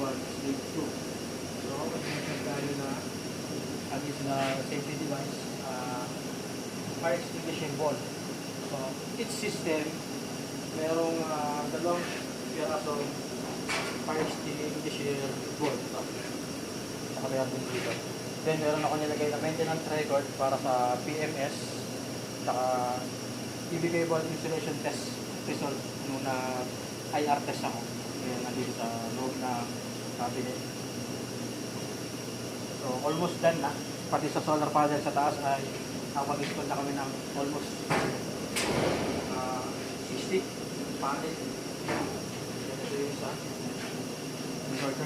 1, slave 2. So, mag-mention tayo na agis na safety device, fire extinguishing ball. So, each system, merong dalawang pirasong fire extinguishing ball. Nakabayad din dito. Then, meron ako nilagay na maintenance record para sa PMS, saka EV-cable installation test result nung na IR test ako. Kaya nandito sa loob ng cabinet. So, almost done na. Pati sa solar panel sa taas ay nakapag-install na kami ng almost 60 panel.